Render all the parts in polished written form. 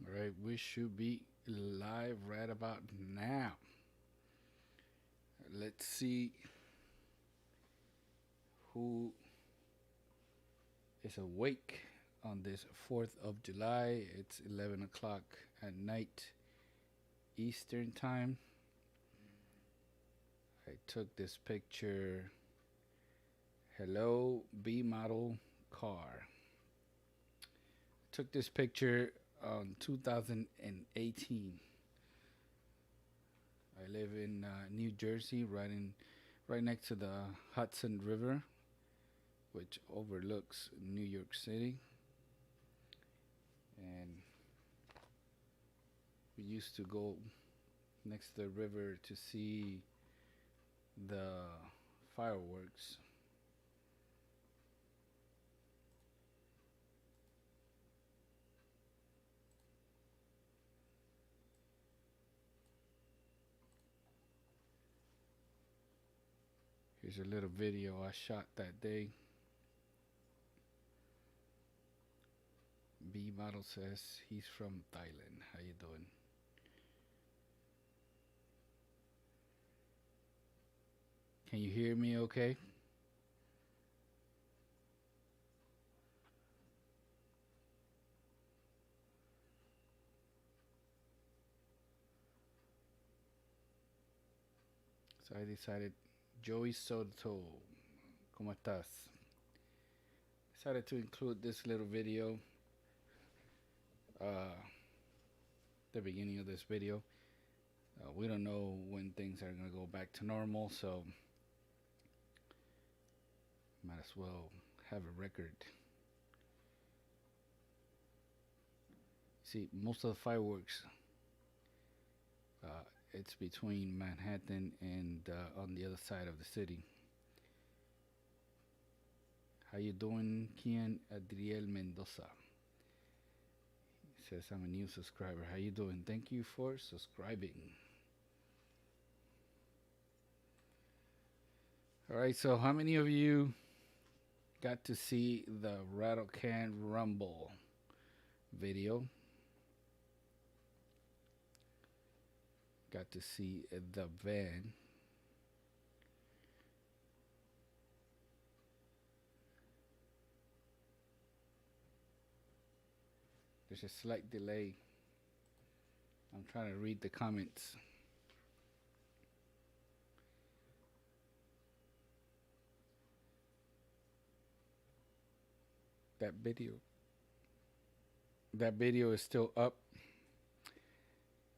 All right, we should be live right about now. Let's see who is awake on this 4th of July. It's 11 o'clock at night, Eastern Time. I took this picture. Hello, B model car. Took this picture on 2018. I live in New Jersey, right next to the Hudson River, which overlooks New York City. And we used to go next to the river to see the fireworks. Here's a little video I shot that day. B model says he's from Thailand. How you doing? Can you hear me okay? So I decided, Joey Soto, ¿cómo estás? Decided to include this little video, uh, the beginning of this video. We don't know when things are going to go back to normal, so might as well have a record. See, most of the fireworks, it's between Manhattan and on the other side of the city. How you doing, Kian Adriel Mendoza? He says I'm a new subscriber. How you doing? Thank you for subscribing. All right, so how many of you got to see the Rattle Can Rumble video? Got to see the van. There's a slight delay. I'm trying to read the comments. That video is still up.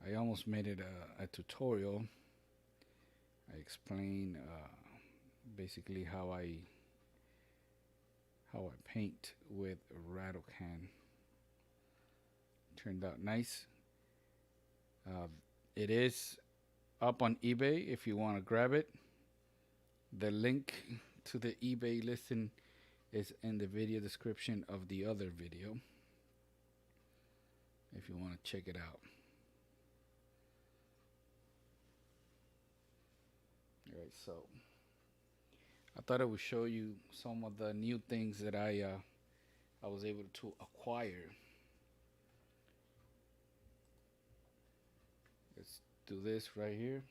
I almost made it a tutorial. I explain basically how I paint with rattle can. Turned out nice. It is up on eBay if you want to grab it. The link to the eBay listing is in the video description of the other video if you want to check it out. Alright, so I thought I would show you some of the new things that I was able to acquire. Let's do this right here.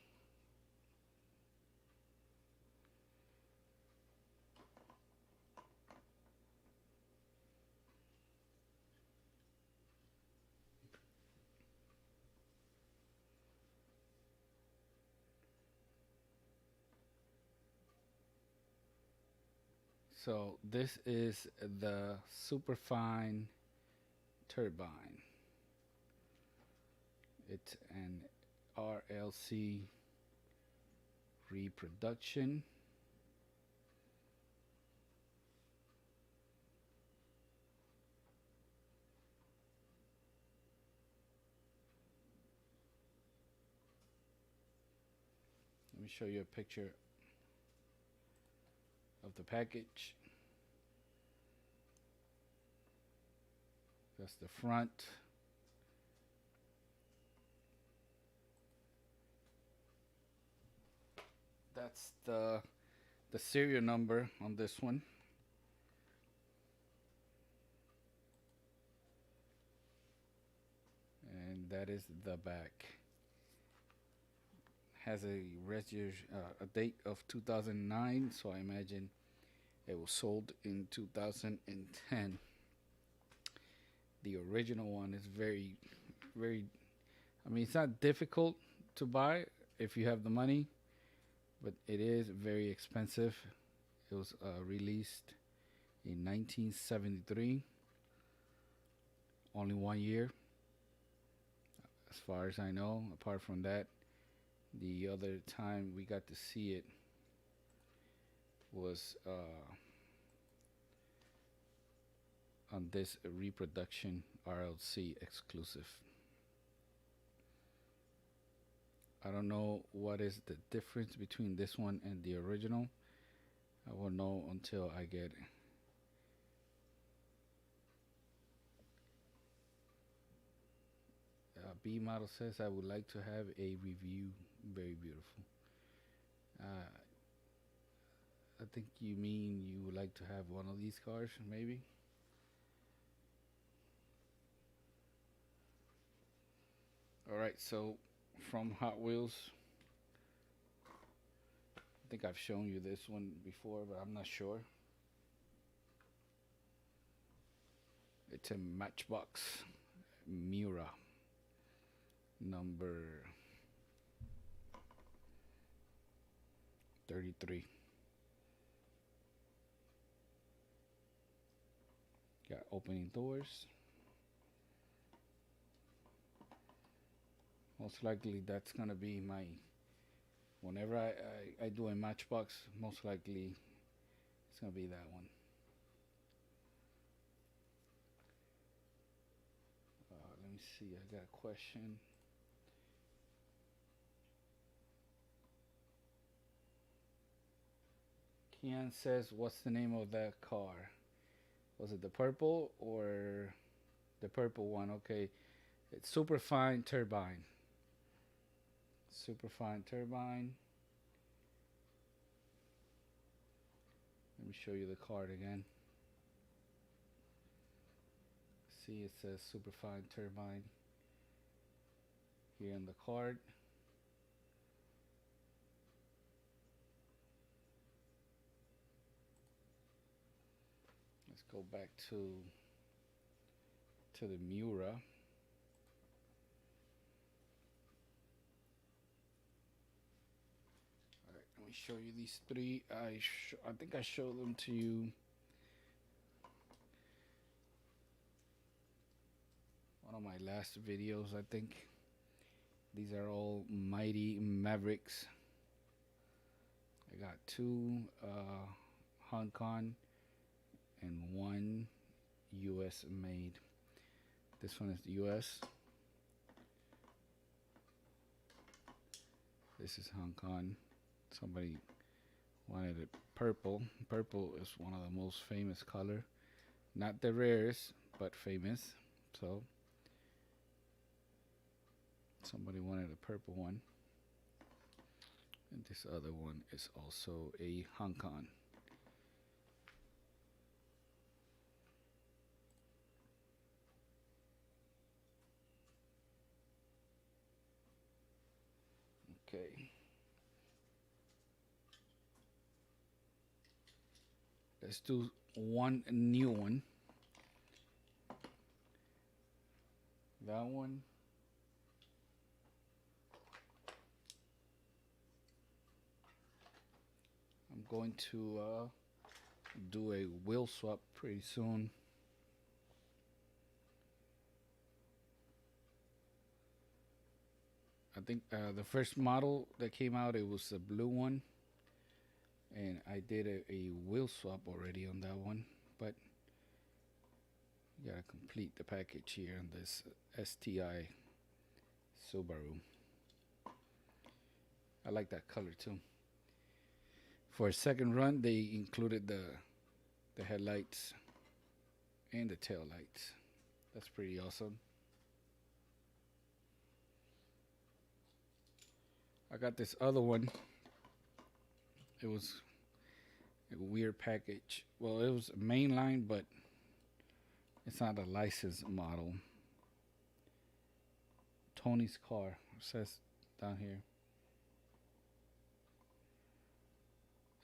So this is the Superfine turbine. It's an RLC reproduction. Let me show you a picture of the package. That's the front. That's the serial number on this one. and that is the back. Has a a date of 2009, so I imagine it was sold in 2010. The original one is very. I mean, it's not difficult to buy if you have the money, but it is very expensive. It was released in 1973, only 1 year, as far as I know. Apart from that, the other time we got to see it was on this reproduction RLC exclusive. I don't know what is the difference between this one and the original. I won't know until I get it. B model says I would like to have a review. Very beautiful. I think you mean you would like to have one of these cars, maybe. All right, so from Hot Wheels, I think I've shown you this one before, but I'm not sure. It's a Matchbox Miura number 33. Got opening doors. Most likely that's gonna be my, whenever I do a Matchbox, most likely it's gonna be that one. Let me see, I got a question. Kian says, what's the name of that car? Was it the purple or the purple one? Okay, it's Superfine Turbine. Superfine Turbine. Let me show you the card again. See, it says Superfine Turbine here in the card. Let's go back to the Miura. Alright, let me show you these three. I think I showed them to you one of my last videos, I think. These are all Mighty Mavericks. I got two Hong Kong and one US made. This one is the US. This is Hong Kong. Somebody wanted it purple. Purple is one of the most famous color. Not the rarest, but famous. So somebody wanted a purple one. And this other one is also a Hong Kong. Okay. Let's do one new one. That one. I'm going to do a wheel swap pretty soon. I think the first model that came out, it was the blue one, and I did a wheel swap already on that one, but you gotta complete the package here on this STI Subaru. I like that color too. For a second run, they included the headlights and the tail lights. That's pretty awesome. I got this other one. It was a weird package. Well, it was a mainline, but it's not a licensed model. Tony's car. It says down here.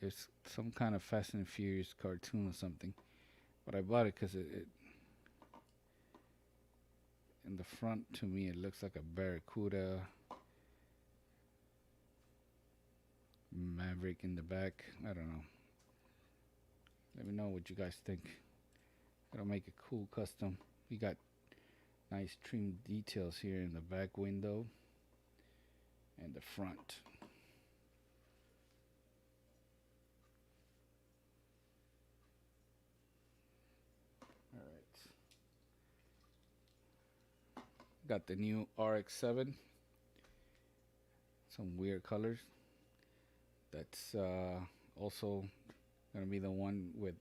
It's some kind of Fast and Furious cartoon or something. But I bought it because it in the front, to me, it looks like a Barracuda. Maverick in the back. I don't know. Let me know what you guys think. It'll make a cool custom. We got nice trim details here in the back window and the front. Alright. Got the new RX-7. Some weird colors. That's also gonna be the one with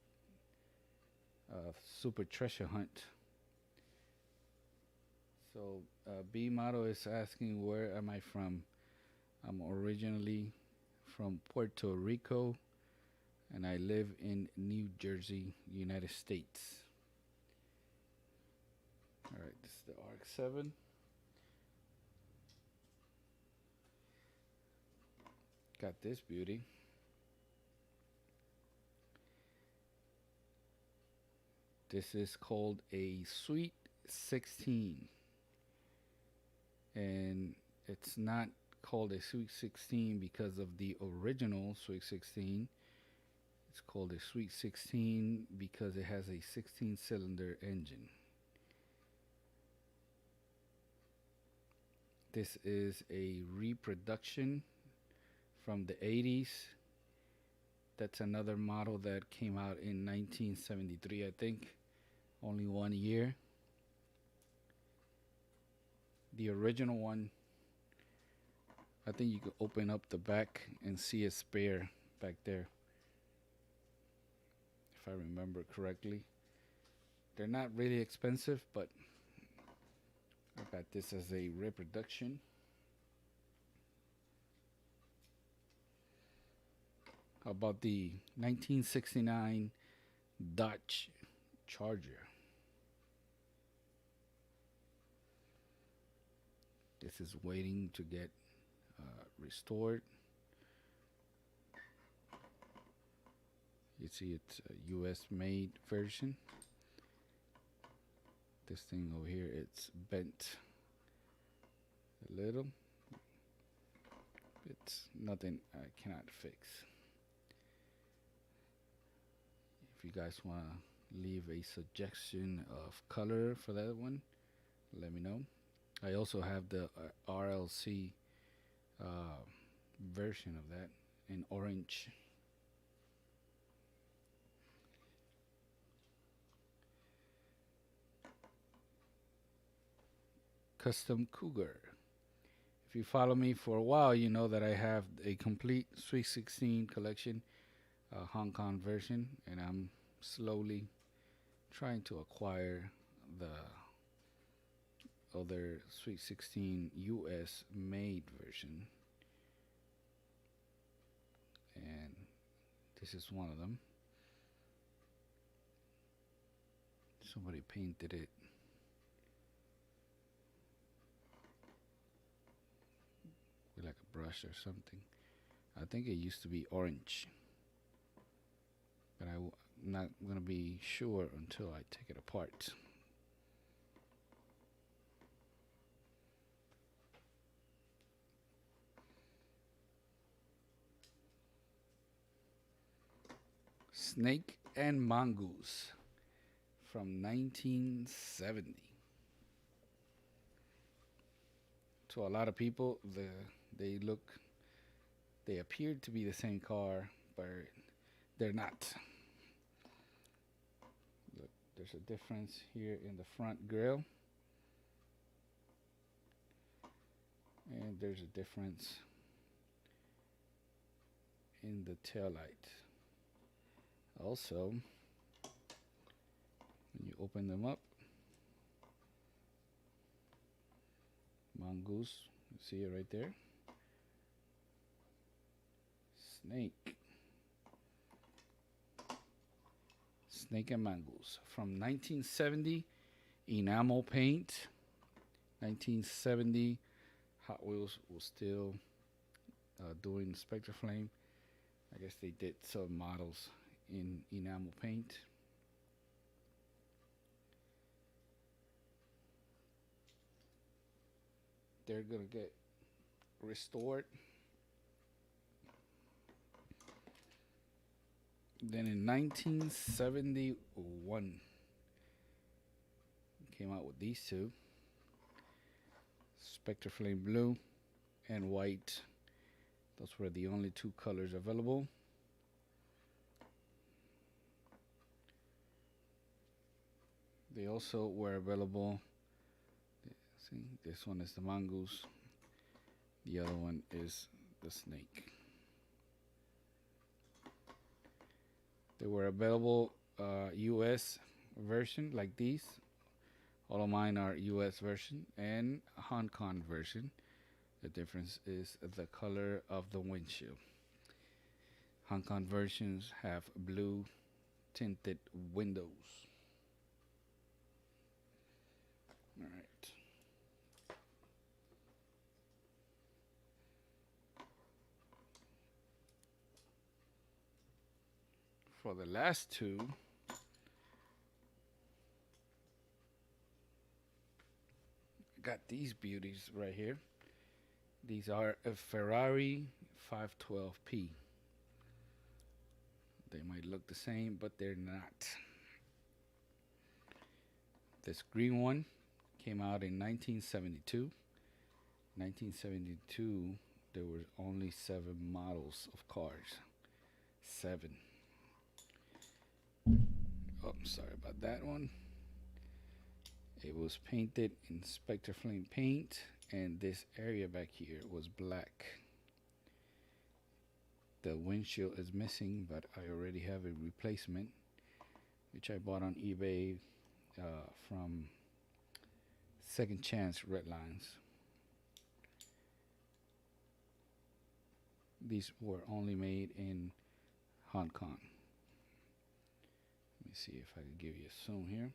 Super Treasure Hunt. So B Model is asking, where am I from? I'm originally from Puerto Rico, and I live in New Jersey, United States. All right, this is the RX-7. Got this beauty. This is called a Sweet 16. And it's not called a Sweet 16 because of the original Sweet 16. It's called a Sweet 16 because it has a 16-cylinder engine. This is a reproduction from the 80s. That's another model that came out in 1973, I think. Only 1 year. The original one, I think you could open up the back and see a spare back there, if I remember correctly. They're not really expensive, but I got this as a reproduction. How about the 1969 Dodge Charger? This is waiting to get restored. You see it's a US made version. This thing over here, it's bent a little. It's nothing I cannot fix. If you guys want to leave a suggestion of color for that one, let me know. I also have the RLC version of that in orange. Custom Cougar. If you follow me for a while, you know that I have a complete Sweet 16 collection, Hong Kong version, and I'm slowly trying to acquire the other Sweet 16 US made version, and this is one of them. Somebody painted it with like a brush or something. I think it used to be orange, but I'm not gonna be sure until I take it apart. Snake and Mongoose from 1970. To a lot of people, they appear to be the same car, but they're not. Look, there's a difference here in the front grille, and there's a difference in the tail light. Also, when you open them up, Mongoose, you see it right there. Snake and Mongoose from 1970, enamel paint. 1970 Hot Wheels was still doing Spectre Flame. I guess they did some models in enamel paint. They're gonna get restored. Then in 1971 came out with these two, Spectre Flame Blue and White. Those were the only two colors available. They also were available. See, this one is the mongoose. The other one is the snake. They were available US version like these. All of mine are US version and Hong Kong version. The difference is the color of the windshield. Hong Kong versions have blue tinted windows. All right. For the last two, got these beauties right here. These are a Ferrari 512P. They might look the same, but they're not. This green one came out in 1972. 1972, there were only 7 models of cars. 7. Oh, I'm sorry about that one. It was painted in Spectre Flame paint, and this area back here was black. The windshield is missing, but I already have a replacement, which I bought on eBay from Second Chance Redlines. These were only made in Hong Kong. Let me see if I can give you a zoom here.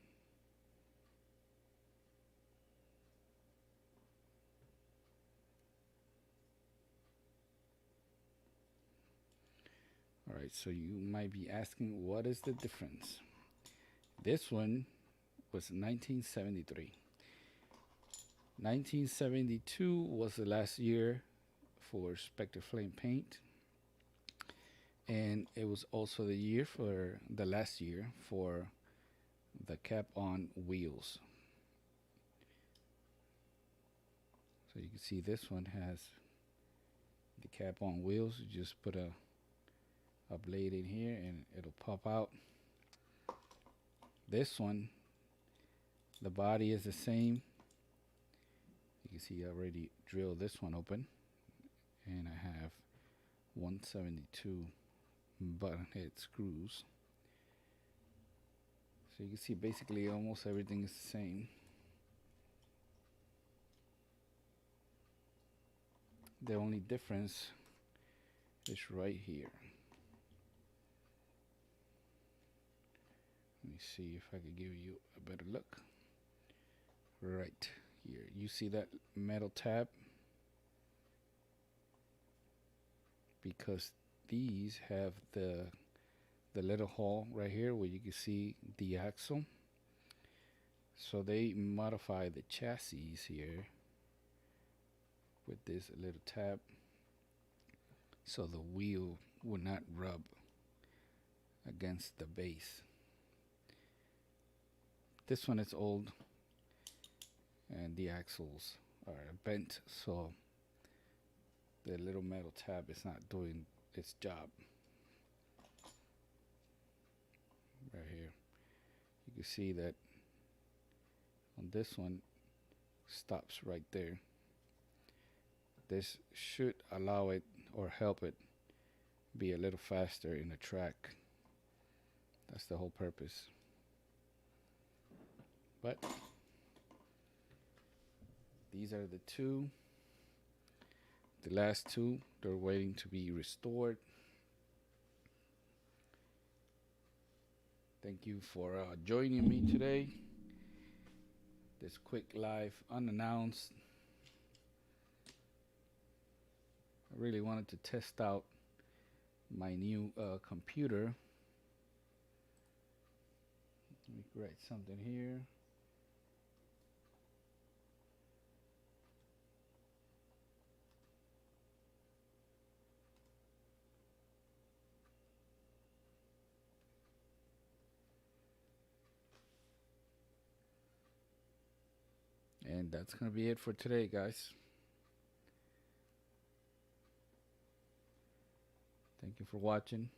Alright, so you might be asking, what is the difference? This one was 1973. 1972 was the last year for Spectre Flame paint, and it was also the last year for the cap on wheels. So you can see this one has the cap on wheels. You just put a blade in here and it'll pop out. This one, the body is the same. You can see I already drilled this one open, and I have 172 button head screws. So you can see basically almost everything is the same. The only difference is right here. Let me see if I can give you a better look. Right here, you see that metal tab? Because these have the little hole right here where you can see the axle. So they modify the chassis here with this little tab, so the wheel will not rub against the base. This one is old and the axles are bent, so the little metal tab is not doing its job. Right here, you can see that on this one, stops right there. This should allow it or help it be a little faster in the track. That's the whole purpose. But these are the two. The last two, they're waiting to be restored. Thank you for joining me today. This quick live, unannounced. I really wanted to test out my new computer. Let me write something here. And that's going to be it for today, guys. Thank you for watching.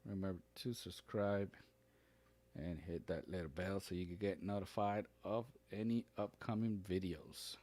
Remember to subscribe and hit that little bell so you can get notified of any upcoming videos.